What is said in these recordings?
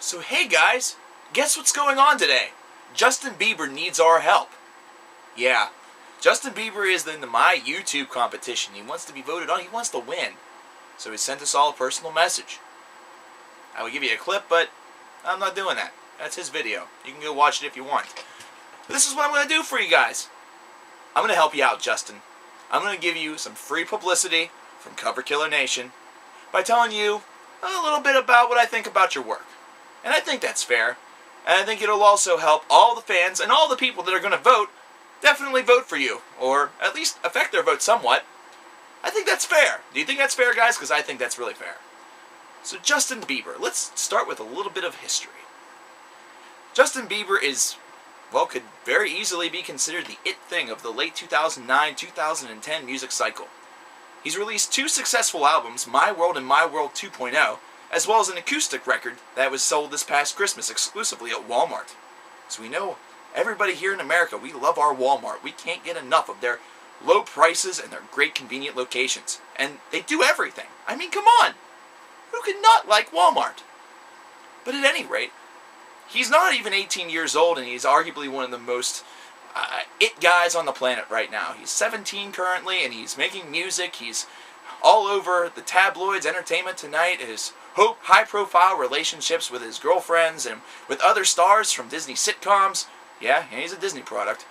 So hey guys, guess what's going on today? Justin Bieber needs our help. Yeah, Justin Bieber is in my YouTube competition. He wants to be voted on. He wants to win. So he sent us all a personal message. I will give you a clip, but I'm not doing that. That's his video. You can go watch it if you want. But this is what I'm going to do for you guys. I'm going to help you out, Justin. I'm going to give you some free publicity from coverkillernation by telling you a little bit about what I think about your work. And I think that's fair. And I think it'll also help all the fans and all the people that are going to vote definitely vote for you, or at least affect their vote somewhat. I think that's fair. Do you think that's fair, guys? Because I think that's really fair. So Justin Bieber, let's start with a little bit of history. Justin Bieber is, well, could very easily be considered the it thing of the late 2009-2010 music cycle. He's released 2 successful albums, My World and My World 2.0, as well as an acoustic record that was sold this past Christmas exclusively at Walmart. So we know everybody here in America, we love our Walmart. We can't get enough of their low prices and their great convenient locations. And they do everything. I mean, come on! Who could not like Walmart? But at any rate, he's not even 18 years old, and he's arguably one of the most it guys on the planet right now. He's 17 currently, and he's making music. He's all over the tabloids, Entertainment Tonight, his high-profile relationships with his girlfriends and with other stars from Disney sitcoms. Yeah, he's a Disney product.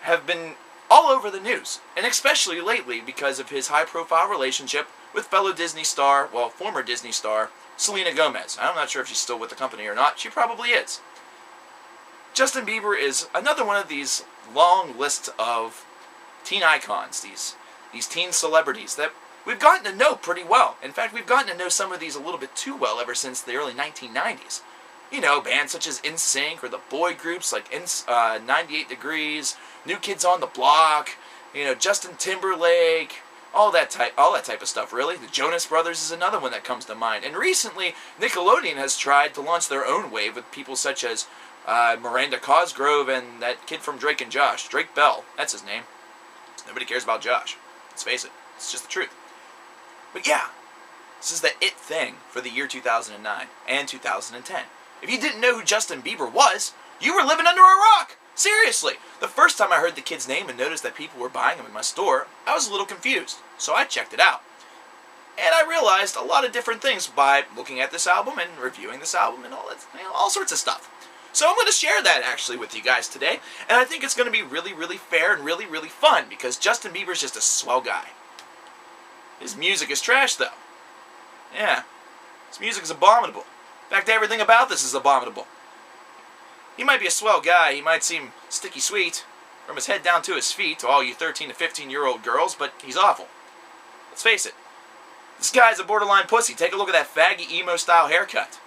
Have been all over the news, and especially lately because of his high-profile relationship with fellow Disney star, well, former Disney star, Selena Gomez. I'm not sure if she's still with the company or not. She probably is. Justin Bieber is another one of these long lists of teen icons, these teen celebrities that we've gotten to know pretty well. In fact, we've gotten to know some of these a little bit too well ever since the early 1990s. You know, bands such as NSYNC or the boy groups like 98 Degrees, New Kids on the Block, you know, Justin Timberlake, all that type of stuff, really. The Jonas Brothers is another one that comes to mind. And recently, Nickelodeon has tried to launch their own wave with people such as Miranda Cosgrove and that kid from Drake and Josh, Drake Bell. That's his name. Nobody cares about Josh. Let's face it. It's just the truth. But yeah, this is the it thing for the year 2009 and 2010. If you didn't know who Justin Bieber was, you were living under a rock! Seriously! The first time I heard the kid's name and noticed that people were buying him in my store, I was a little confused, so I checked it out. And I realized a lot of different things by looking at this album and reviewing this album and all that, all sorts of stuff. So I'm going to share that actually with you guys today, and I think it's going to be really, really fair and really, really fun because Justin Bieber's just a swell guy. His music is trash, though. Yeah, his music is abominable. In fact, everything about this is abominable. He might be a swell guy, he might seem sticky sweet, from his head down to his feet, to all you 13 to 15-year-old girls, but he's awful. Let's face it. This guy's a borderline pussy. Take a look at that faggy emo-style haircut.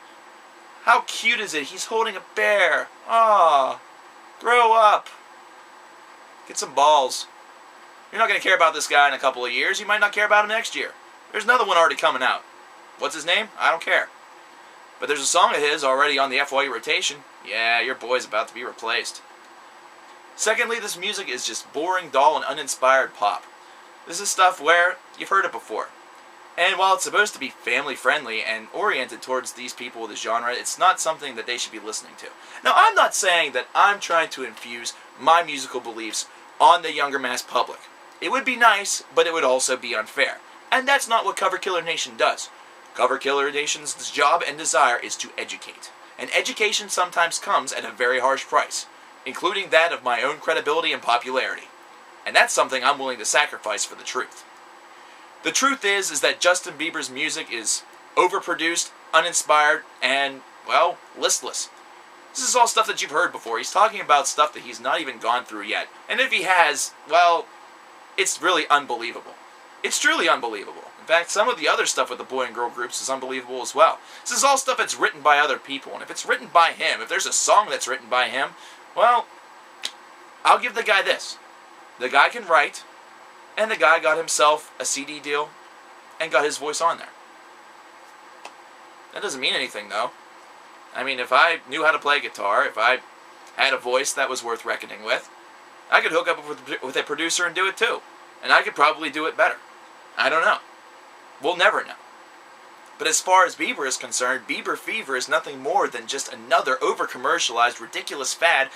How cute is it? He's holding a bear. Aw, grow up. Get some balls. You're not going to care about this guy in a couple of years. You might not care about him next year. There's another one already coming out. What's his name? I don't care. But there's a song of his already on the FYE rotation. Yeah, your boy's about to be replaced. Secondly, this music is just boring, dull, and uninspired pop. This is stuff where you've heard it before. And while it's supposed to be family-friendly and oriented towards these people with the genre, it's not something that they should be listening to. Now, I'm not saying that I'm trying to infuse my musical beliefs on the younger mass public. It would be nice, but it would also be unfair. And that's not what Cover Killer Nation does. Cover Killer Nation's job and desire is to educate. And education sometimes comes at a very harsh price, including that of my own credibility and popularity. And that's something I'm willing to sacrifice for the truth. The truth is that Justin Bieber's music is overproduced, uninspired, and, well, listless. This is all stuff that you've heard before. He's talking about stuff that he's not even gone through yet. And if he has, well, it's really unbelievable. It's truly unbelievable. In fact, some of the other stuff with the boy and girl groups is unbelievable as well. This is all stuff that's written by other people. And if it's written by him, if there's a song that's written by him, well, I'll give the guy this. The guy can write, and the guy got himself a CD deal and got his voice on there. That doesn't mean anything, though. I mean, if I knew how to play guitar, if I had a voice that was worth reckoning with, I could hook up with a producer and do it too. And I could probably do it better. I don't know. We'll never know. But as far as Bieber is concerned, Bieber fever is nothing more than just another over-commercialized, ridiculous fad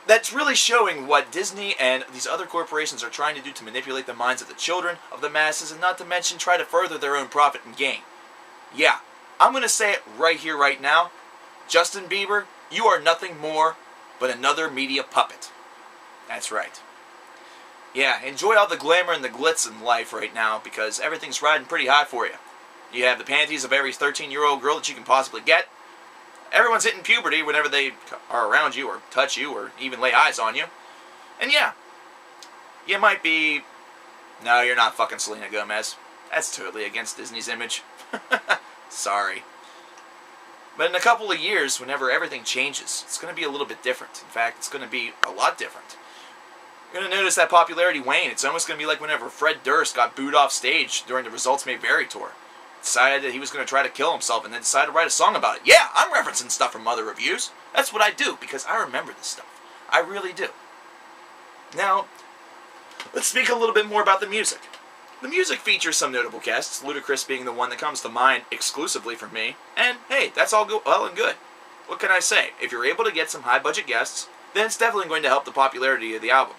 that's really showing what Disney and these other corporations are trying to do to manipulate the minds of the children, of the masses, and not to mention try to further their own profit and gain. Yeah, I'm going to say it right here, right now. Justin Bieber, you are nothing more but another media puppet. That's right. Yeah, enjoy all the glamour and the glitz in life right now because everything's riding pretty high for you. You have the panties of every 13-year-old girl that you can possibly get. Everyone's hitting puberty whenever they are around you or touch you or even lay eyes on you. And yeah, you might be... No, you're not fucking Selena Gomez. That's totally against Disney's image. Sorry. But in a couple of years, whenever everything changes, it's going to be a little bit different. In fact, it's going to be a lot different. You're going to notice that popularity wane. It's almost going to be like whenever Fred Durst got booed off stage during the Results May Vary tour. Decided that he was going to try to kill himself and then decided to write a song about it. Yeah, I'm referencing stuff from other reviews. That's what I do because I remember this stuff. I really do. Now, let's speak a little bit more about the music. The music features some notable guests, Ludacris being the one that comes to mind exclusively for me. And hey, that's all well and good. What can I say? If you're able to get some high-budget guests, then it's definitely going to help the popularity of the album.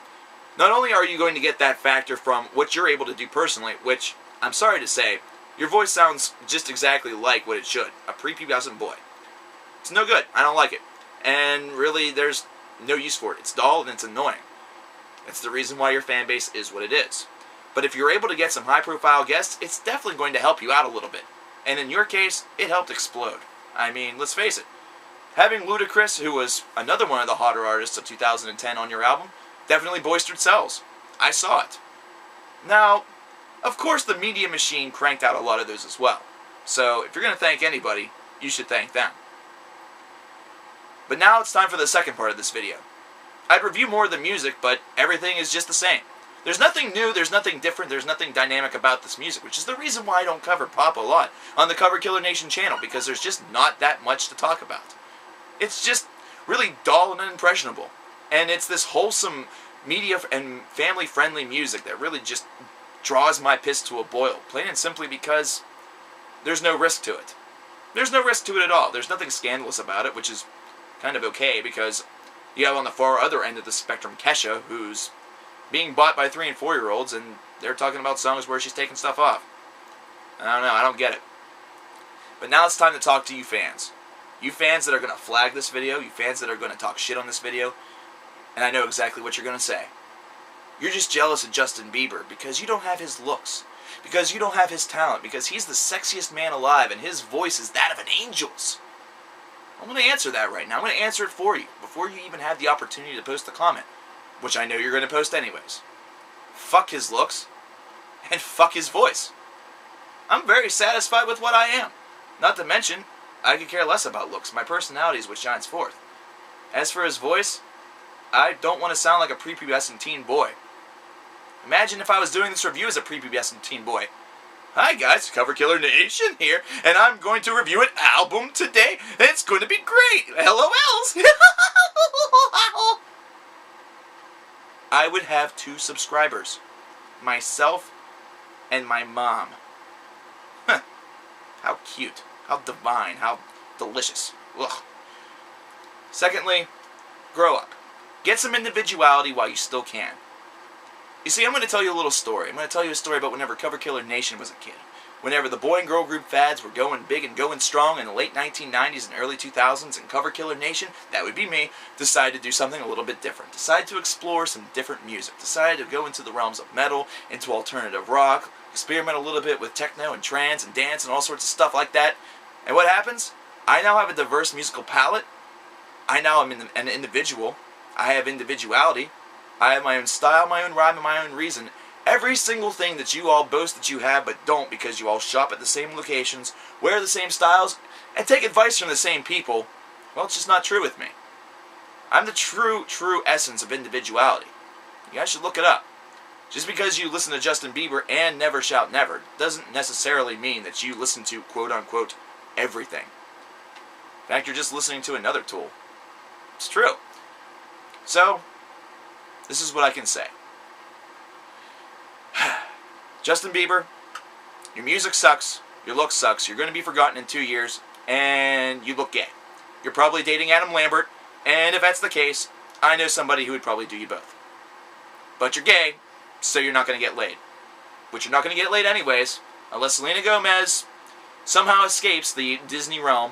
Not only are you going to get that factor from what you're able to do personally, which, I'm sorry to say, your voice sounds just exactly like what it should. A prepubescent boy. It's no good. I don't like it. And really, there's no use for it. It's dull and it's annoying. That's the reason why your fan base is what it is. But if you're able to get some high-profile guests, it's definitely going to help you out a little bit. And in your case, it helped explode. I mean, let's face it. Having Ludacris, who was another one of the hotter artists of 2010 on your album, definitely boosted sales. I saw it. Now, of course, the media machine cranked out a lot of those as well. So, if you're going to thank anybody, you should thank them. But now it's time for the second part of this video. I'd review more of the music, but everything is just the same. There's nothing new, there's nothing different, there's nothing dynamic about this music, which is the reason why I don't cover pop a lot on the Cover Killer Nation channel, because there's just not that much to talk about. It's just really dull and unimpressionable. And it's this wholesome media and family-friendly music that really just draws my piss to a boil, plain and simply because there's no risk to it. There's no risk to it at all. There's nothing scandalous about it, which is kind of okay, because you have on the far other end of the spectrum Kesha, who's being bought by 3- and 4-year-olds, and they're talking about songs where she's taking stuff off. I don't know, I don't get it. But now it's time to talk to you fans. You fans that are going to flag this video, you fans that are going to talk shit on this video, and I know exactly what you're going to say. You're just jealous of Justin Bieber because you don't have his looks, because you don't have his talent, because he's the sexiest man alive and his voice is that of an angel's. I'm going to answer that right now. I'm going to answer it for you before you even have the opportunity to post a comment, which I know you're going to post anyways. Fuck his looks, and fuck his voice. I'm very satisfied with what I am. Not to mention, I could care less about looks. My personality is what shines forth. As for his voice, I don't want to sound like a prepubescent teen boy. Imagine if I was doing this review as a prepubescent teen boy. Hi guys, Cover Killer Nation here, and I'm going to review an album today. It's going to be great. LOLs. I would have 2 subscribers. Myself and my mom. Huh. How cute. How divine. How delicious. Ugh. Secondly, grow up. Get some individuality while you still can. You see, I'm going to tell you a little story. I'm going to tell you a story about whenever Cover Killer Nation was a kid. Whenever the boy and girl group fads were going big and going strong in the late 1990s and early 2000s, and Cover Killer Nation, that would be me, decided to do something a little bit different. Decided to explore some different music. Decided to go into the realms of metal, into alternative rock, experiment a little bit with techno and trance and dance and all sorts of stuff like that. And what happens? I now have a diverse musical palette. I now am an individual. I have individuality. I have my own style, my own rhyme, and my own reason. Every single thing that you all boast that you have but don't because you all shop at the same locations, wear the same styles, and take advice from the same people, well, it's just not true with me. I'm the true essence of individuality. You guys should look it up. Just because you listen to Justin Bieber and Never Shout Never doesn't necessarily mean that you listen to quote-unquote everything. In fact, you're just listening to another tool. It's true. So, this is what I can say. Justin Bieber, your music sucks. your look sucks, you're going to be forgotten in 2 years, and you look gay. You're probably dating Adam Lambert, and if that's the case, I know somebody who would probably do you both. But you're gay, so you're not going to get laid. Which you're not going to get laid anyways, unless Selena Gomez somehow escapes the Disney realm,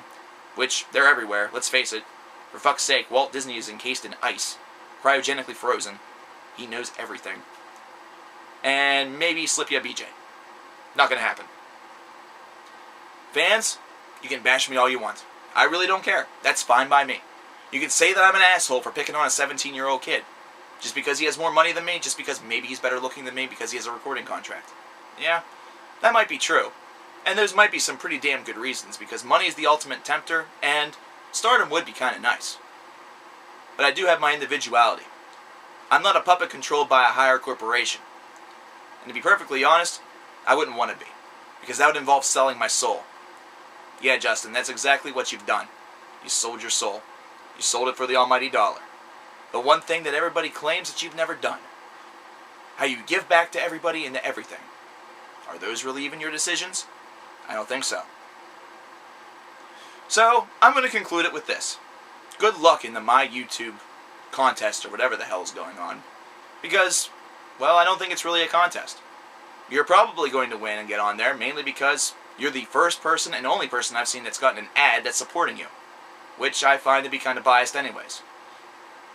which they're everywhere, let's face it. For fuck's sake, Walt Disney is encased in ice, cryogenically frozen. He knows everything. And maybe slip you a BJ. Not going to happen. Fans, you can bash me all you want. I really don't care. That's fine by me. You can say that I'm an asshole for picking on a 17-year-old kid. Just because he has more money than me, just because maybe he's better looking than me because he has a recording contract. Yeah, that might be true. And those might be some pretty damn good reasons, because money is the ultimate tempter, and stardom would be kind of nice. But I do have my individuality. I'm not a puppet controlled by a higher corporation. And to be perfectly honest, I wouldn't want to be, because that would involve selling my soul. Yeah, Justin, that's exactly what you've done. You sold your soul. You sold it for the almighty dollar. The one thing that everybody claims that you've never done. How you give back to everybody and to everything. Are those really even your decisions? I don't think so. So, I'm going to conclude it with this. Good luck in the My YouTube contest or whatever the hell is going on. Because, well, I don't think it's really a contest. You're probably going to win and get on there, mainly because you're the first person and only person I've seen that's gotten an ad that's supporting you. Which I find to be kind of biased anyways.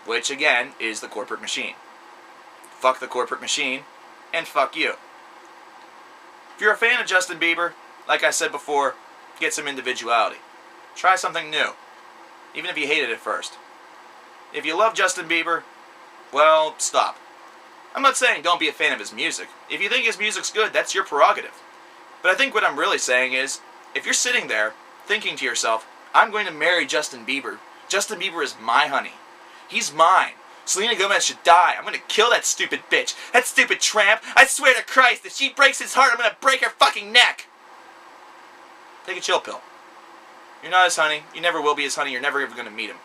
Which, again, is the corporate machine. Fuck the corporate machine, and fuck you. If you're a fan of Justin Bieber, like I said before, get some individuality. Try something new, even if you hate it at first. If you love Justin Bieber, well, stop. I'm not saying don't be a fan of his music. If you think his music's good, that's your prerogative. But I think what I'm really saying is, if you're sitting there thinking to yourself, I'm going to marry Justin Bieber. Justin Bieber is my honey. He's mine. Selena Gomez should die. I'm going to kill that stupid bitch. That stupid tramp. I swear to Christ, if she breaks his heart, I'm going to break her fucking neck. Take a chill pill. You're not his honey. You never will be his honey. You're never ever going to meet him.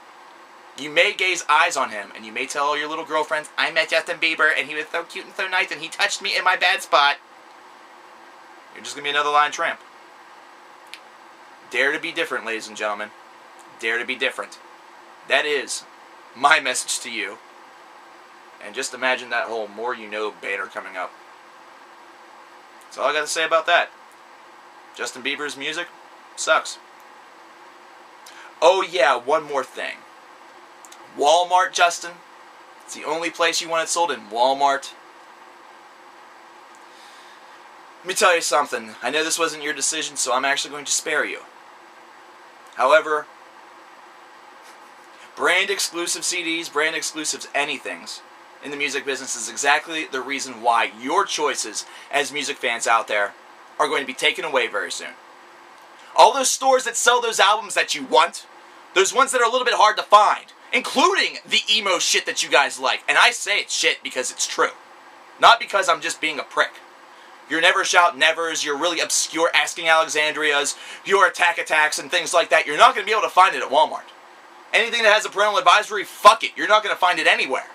You may gaze eyes on him, and you may tell all your little girlfriends, I met Justin Bieber, and he was so cute and so nice, and he touched me in my bad spot. You're just going to be another lying tramp. Dare to be different, ladies and gentlemen. Dare to be different. That is my message to you. And just imagine that whole more you know banner coming up. That's all I got to say about that. Justin Bieber's music sucks. Oh yeah, one more thing. Walmart, Justin. It's the only place you want it sold, in Walmart. Let me tell you something. I know this wasn't your decision, so I'm actually going to spare you. However, brand exclusive CDs, brand exclusives, anythings in the music business is exactly the reason why your choices as music fans out there are going to be taken away very soon. All those stores that sell those albums that you want, those ones that are a little bit hard to find, including the emo shit that you guys like. And I say it's shit because it's true. Not because I'm just being a prick. Your Never Shout Nevers, your really obscure Asking Alexandrias, your Attack Attacks and things like that, you're not going to be able to find it at Walmart. Anything that has a parental advisory, fuck it. You're not going to find it anywhere.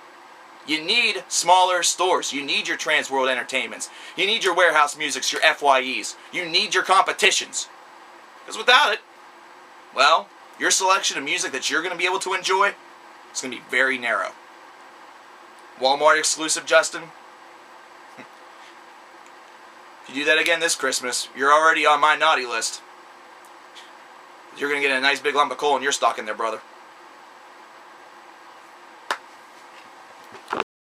You need smaller stores. You need your Trans World Entertainments. You need your Warehouse Musics, your FYEs. You need your competitions. Because without it, well, your selection of music that you're going to be able to enjoy is going to be very narrow. Walmart exclusive, Justin. If you do that again this Christmas, you're already on my naughty list. You're going to get a nice big lump of coal in your stocking there, brother.